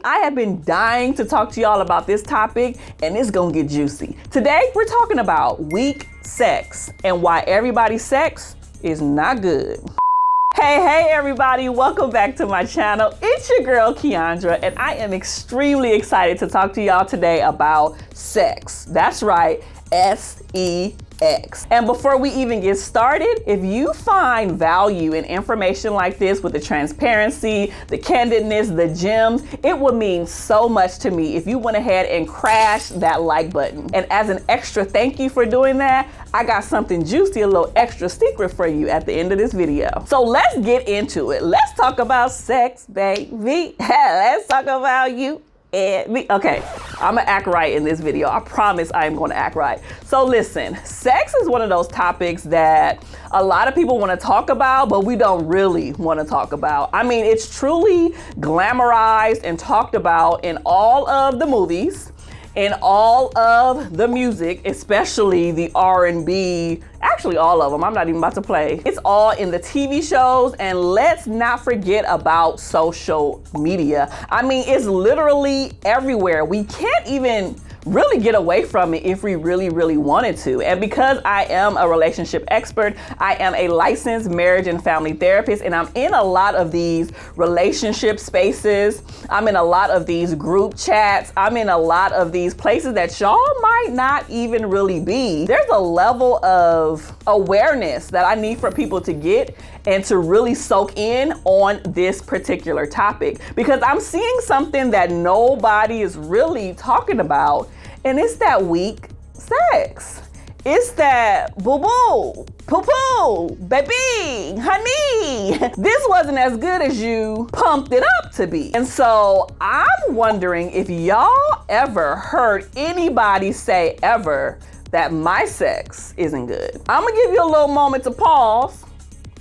I have been dying to talk to y'all about this topic, and it's gonna get juicy. Today, we're talking about weak sex and why everybody's sex is not good. Hey everybody, welcome back to my channel. It's your girl Keandra, and I am extremely excited to talk to y'all today about sex. That's right, S-E-X. And before we even get started, if you find value in information like this with the transparency, the candidness, the gems, it would mean so much to me if you went ahead and crashed that like button. And as an extra thank you for doing that, I got something juicy, a little extra secret for you at the end of this video. So let's get into it. Let's talk about sex, baby. Let's talk about you and me. Okay, I'm gonna act right in this video. I promise I am gonna act right. So listen, sex is one of those topics that a lot of people wanna talk about, but we don't really wanna talk about. I mean, it's truly glamorized and talked about in all of the movies, in all of the music, especially the R&B, actually all of them, I'm not even about to play. It's all in the TV shows, and let's not forget about social media. I mean, it's literally everywhere. We can't even really get away from it if we really wanted to. And because I am a relationship expert, I am a licensed marriage and family therapist, and I'm in a lot of these relationship spaces. I'm in a lot of these group chats. I'm in a lot of these places that y'all might not even really be. There's a level of awareness that I need for people to get and to really soak in on this particular topic, because I'm seeing something that nobody is really talking about. And it's that weak sex. It's that boo-boo, poo-poo, baby, honey. This wasn't as good as you pumped it up to be. And so I'm wondering if y'all ever heard anybody say ever that my sex isn't good. I'm gonna give you a little moment to pause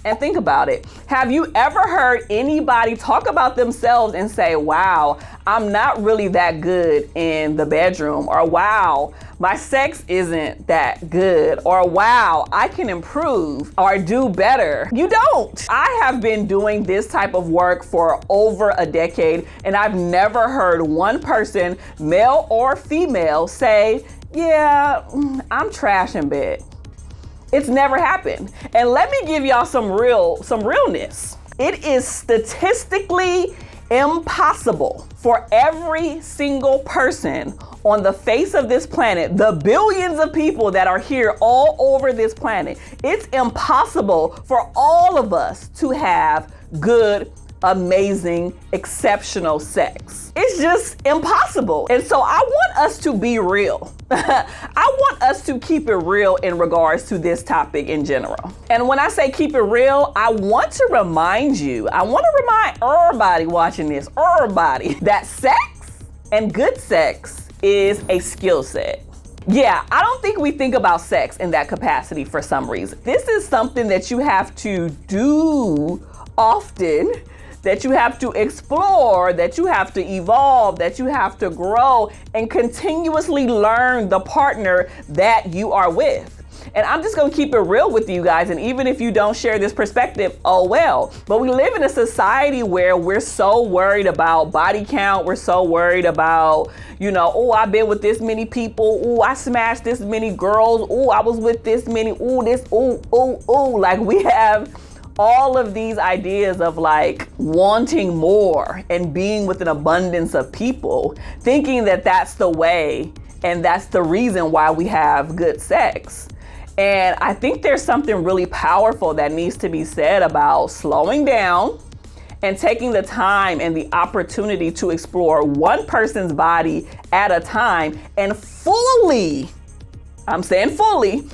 and think about it. Have you ever heard anybody talk about themselves and say, wow, I'm not really that good in the bedroom, or wow, my sex isn't that good, or wow, I can improve or do better? You don't. I have been doing this type of work for over a decade, and I've never heard one person, male or female, say, yeah, I'm trash in bed. It's never happened. And let me give y'all some realness. It is statistically impossible for every single person on the face of this planet, the billions of people that are here all over this planet, it's impossible for all of us to have good, amazing, exceptional sex. It's just impossible. And so I want us to be real. I want us to keep it real in regards to this topic in general. And when I say keep it real, I want to remind everybody watching this, everybody, that sex and good sex is a skill set. Yeah, I don't think we think about sex in that capacity for some reason. This is something that you have to do often, that you have to explore, that you have to evolve, that you have to grow and continuously learn the partner that you are with. And I'm just gonna keep it real with you guys, and even if you don't share this perspective, oh well. But we live in a society where we're so worried about body count, we're so worried about, oh, I've been with this many people, oh, I smashed this many girls, oh, I was with this many, like we have all of these ideas of like wanting more and being with an abundance of people, thinking that that's the way and that's the reason why we have good sex. And I think there's something really powerful that needs to be said about slowing down and taking the time and the opportunity to explore one person's body at a time and fully, I'm saying fully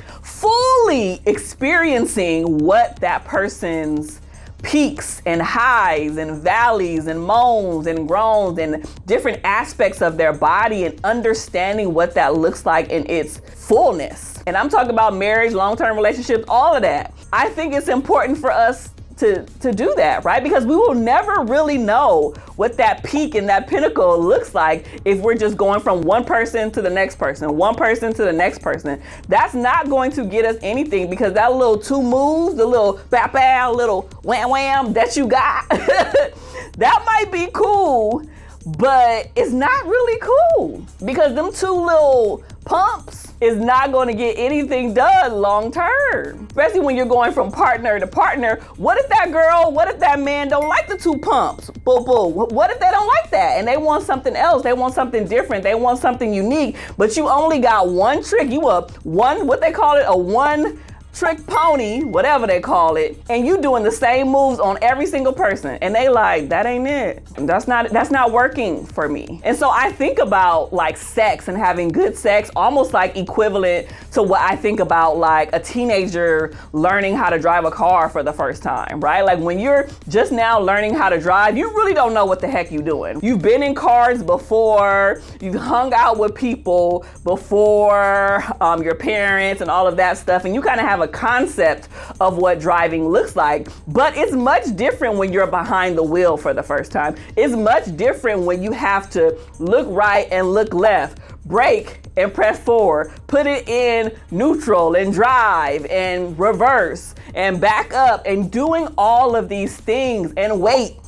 experiencing what that person's peaks and highs and valleys and moans and groans and different aspects of their body, and understanding what that looks like in its fullness. And I'm talking about marriage, long-term relationships, all of that. I think it's important for us to do that, right? Because we will never really know what that peak and that pinnacle looks like if we're just going from one person to the next person, one person to the next person. That's not going to get us anything, because that little two moves, the little bow, little wham wham that you got, that might be cool, but it's not really cool because them two little pumps is not going to get anything done long term, especially when you're going from partner to partner. What if that man don't like the two pumps? Boo boo. What if they don't like that and they want something else? They want something different. They want something unique, but you only got one trick. You a one trick pony, whatever they call it, and you doing the same moves on every single person, and they like, that ain't it. That's not working for me. And so I think about like sex and having good sex almost like equivalent to what I think about like a teenager learning how to drive a car for the first time, right? Like when you're just now learning how to drive, you really don't know what the heck you're doing. You've been in cars before, you've hung out with people before, your parents and all of that stuff, and you kind of have a concept of what driving looks like, but it's much different when you're behind the wheel for the first time. It's much different when you have to look right and look left, brake and press forward, put it in neutral and drive and reverse and back up and doing all of these things and wait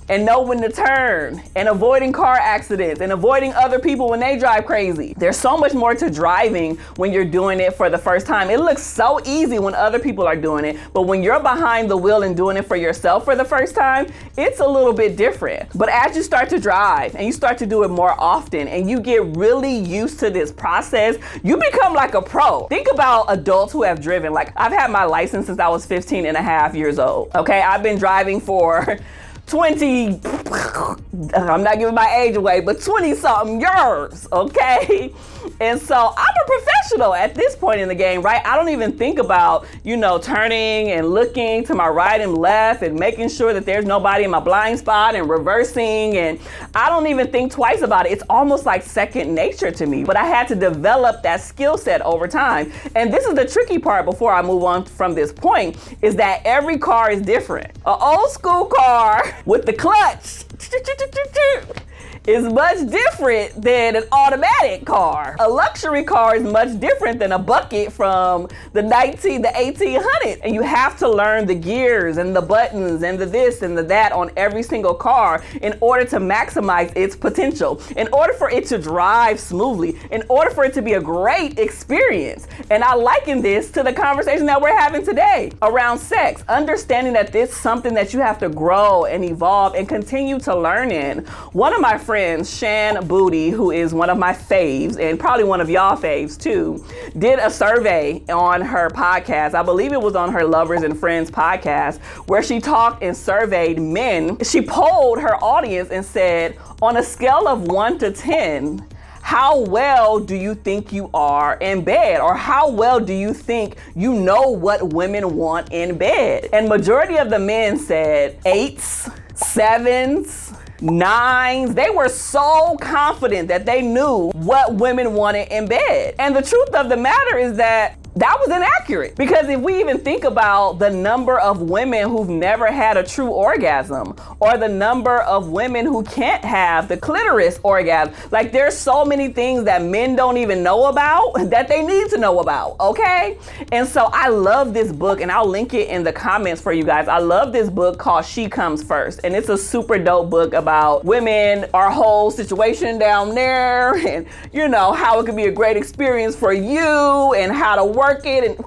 and know when to turn and avoiding car accidents and avoiding other people when they drive crazy. There's so much more to driving when you're doing it for the first time. It looks so easy when other people are doing it, but when you're behind the wheel and doing it for yourself for the first time, it's a little bit different. But as you start to drive and you start to do it more often and you get really used to this process, you become like a pro. Think about adults who have driven. Like I've had my license since I was 15 and a half years old. Okay, I've been driving for 20, I'm not giving my age away, but 20 something years, okay? And so I'm a professional at this point in the game, right? I don't even think about, turning and looking to my right and left and making sure that there's nobody in my blind spot and reversing. And I don't even think twice about it. It's almost like second nature to me, but I had to develop that skill set over time. And this is the tricky part before I move on from this point, is that every car is different. An old school car with the clutch is much different than an automatic car. A luxury car is much different than a bucket from the 1800s. And you have to learn the gears and the buttons and the this and the that on every single car in order to maximize its potential, in order for it to drive smoothly, in order for it to be a great experience. And I liken this to the conversation that we're having today around sex, understanding that this is something that you have to grow and evolve and continue to learn in. One of my friends, Shan Booty, who is one of my faves and probably one of y'all faves too, did a survey on her podcast. I believe it was on her Lovers and Friends podcast, where she talked and surveyed men. She polled her audience and said, on a scale of 1 to 10, how well do you think you are in bed? Or how well do you think you know what women want in bed? And majority of the men said 8s, 7s, 9s. They were so confident that they knew what women wanted in bed. And the truth of the matter is that was inaccurate, because if we even think about the number of women who've never had a true orgasm, or the number of women who can't have the clitoris orgasm, like there's so many things that men don't even know about that they need to know about, okay? And so I love this book, and I'll link it in the comments for you guys. I love this book called She Comes First, and it's a super dope book about women, our whole situation down there, and how it could be a great experience for you and how to work it, and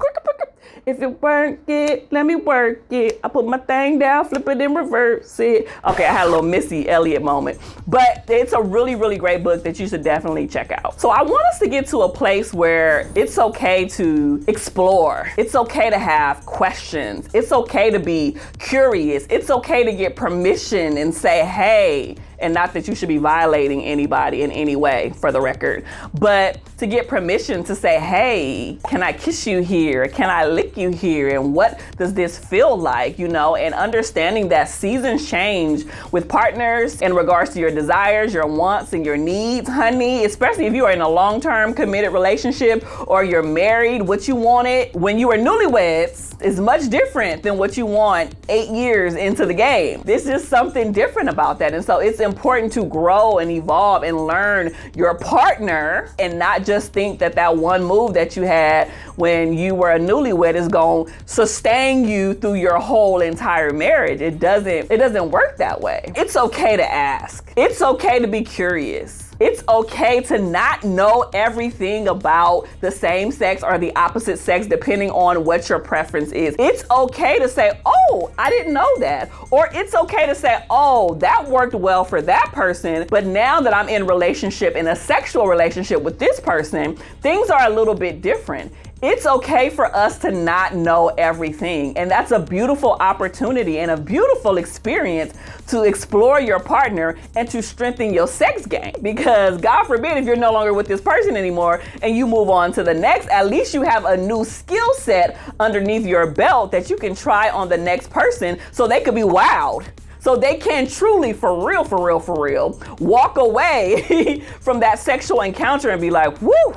if it work it, let me work it. I put my thing down, flip it and reverse it. Okay, I had a little Missy Elliott moment, but it's a really, really great book that you should definitely check out. So I want us to get to a place where it's okay to explore. It's okay to have questions. It's okay to be curious. It's okay to get permission and say, hey, and not that you should be violating anybody in any way, for the record, but to get permission to say, hey, can I kiss you here? Can I lick you here? And what does this feel like, and understanding that seasons change with partners in regards to your desires, your wants, and your needs, honey, especially if you are in a long-term committed relationship or you're married. What you wanted when you were newlyweds is much different than what you want 8 years into the game. This is something different about that. And so it's important to grow and evolve and learn your partner, and not just think that one move that you had when you were a newlywed is that's gonna sustain you through your whole entire marriage. It doesn't work that way. It's okay to ask. It's okay to be curious. It's okay to not know everything about the same sex or the opposite sex, depending on what your preference is. It's okay to say, oh, I didn't know that. Or it's okay to say, oh, that worked well for that person, but now that I'm in a sexual relationship with this person, things are a little bit different. It's okay for us to not know everything. And that's a beautiful opportunity and a beautiful experience to explore your partner and to strengthen your sex game. Because God forbid, if you're no longer with this person anymore and you move on to the next, at least you have a new skill set underneath your belt that you can try on the next person so they could be wowed. So they can truly, for real, walk away from that sexual encounter and be like, woo,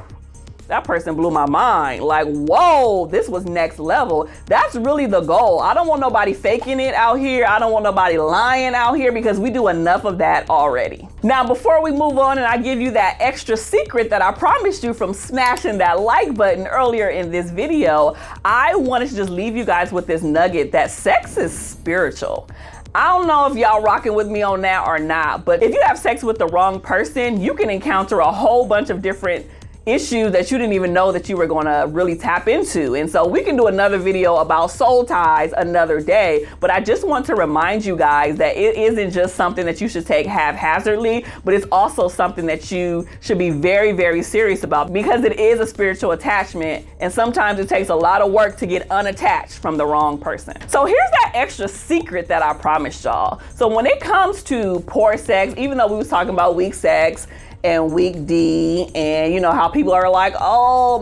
that person blew my mind. Like, whoa, this was next level. That's really the goal. I don't want nobody faking it out here. I don't want nobody lying out here, because we do enough of that already. Now, before we move on and I give you that extra secret that I promised you from smashing that like button earlier in this video, I wanted to just leave you guys with this nugget that sex is spiritual. I don't know if y'all rocking with me on that or not, but if you have sex with the wrong person, you can encounter a whole bunch of different issues that you didn't even know that you were going to really tap into. And so we can do another video about soul ties another day, but I just want to remind you guys that it isn't just something that you should take haphazardly, but it's also something that you should be very, very serious about, because it is a spiritual attachment, and sometimes it takes a lot of work to get unattached from the wrong person. So here's that extra secret that I promised y'all. So when it comes to poor sex, even though we was talking about weak sex and weak D, and you know how people are like, oh,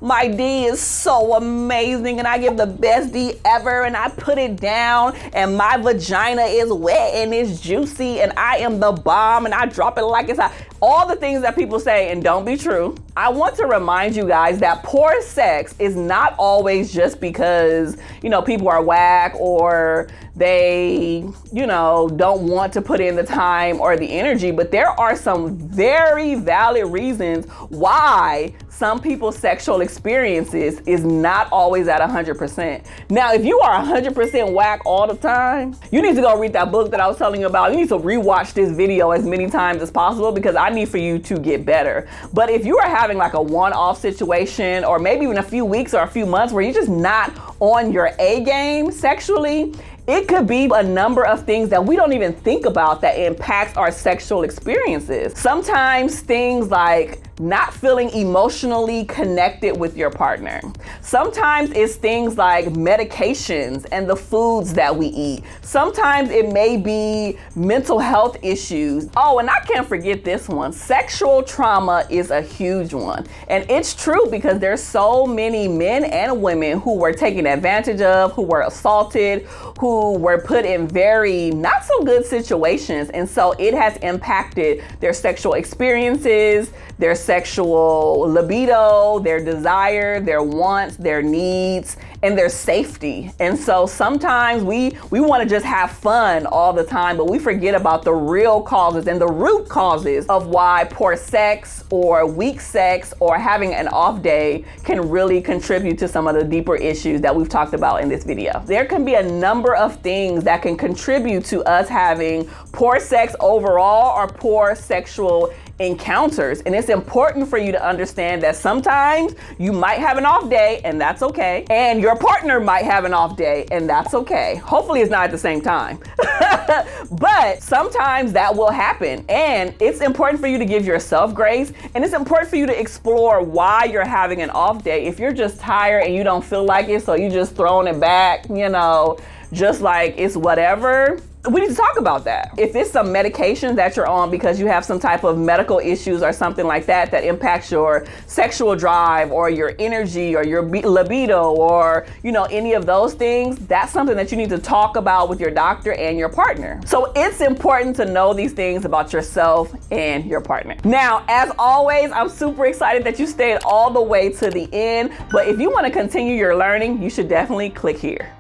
my D is so amazing and I give the best D ever and I put it down and my vagina is wet and it's juicy and I am the bomb and I drop it like it's hot. All the things that people say and don't be true. I want to remind you guys that poor sex is not always just because, you know, people are whack or they, you know, don't want to put in the time or the energy, but there are some very valid reasons why some people's sexual experiences is not always at 100%. Now, if you are 100% whack all the time, you need to go read that book that I was telling you about. You need to rewatch this video as many times as possible, because I need for you to get better. But if you are having like a one-off situation, or maybe even a few weeks or a few months where you're just not on your A game sexually, it could be a number of things that we don't even think about that impacts our sexual experiences. Sometimes things like not feeling emotionally connected with your partner. Sometimes it's things like medications and the foods that we eat. Sometimes it may be mental health issues. Oh, and I can't forget this one. Sexual trauma is a huge one. And it's true, because there's so many men and women who were taken advantage of, who were assaulted, who were put in very not so good situations. And so it has impacted their sexual experiences, their sexual libido, their desire, their wants, their needs, and their safety. And so sometimes we want to just have fun all the time, but we forget about the real causes and the root causes of why poor sex or weak sex or having an off day can really contribute to some of the deeper issues that we've talked about in this video. There can be a number of things that can contribute to us having poor sex overall or poor sexual encounters. And it's important for you to understand that sometimes you might have an off day, and that's okay. And your partner might have an off day, and that's okay. Hopefully it's not at the same time. But sometimes that will happen. And it's important for you to give yourself grace. And it's important for you to explore why you're having an off day. If you're just tired and you don't feel like it, so you just throwing it back, you know, just like it's whatever, we need to talk about that. If it's some medication that you're on because you have some type of medical issues or something like that that impacts your sexual drive or your energy or your libido or, you know, any of those things, that's something that you need to talk about with your doctor and your partner. So it's important to know these things about yourself and your partner. Now, as always, I'm super excited that you stayed all the way to the end. But if you want to continue your learning, you should definitely click here.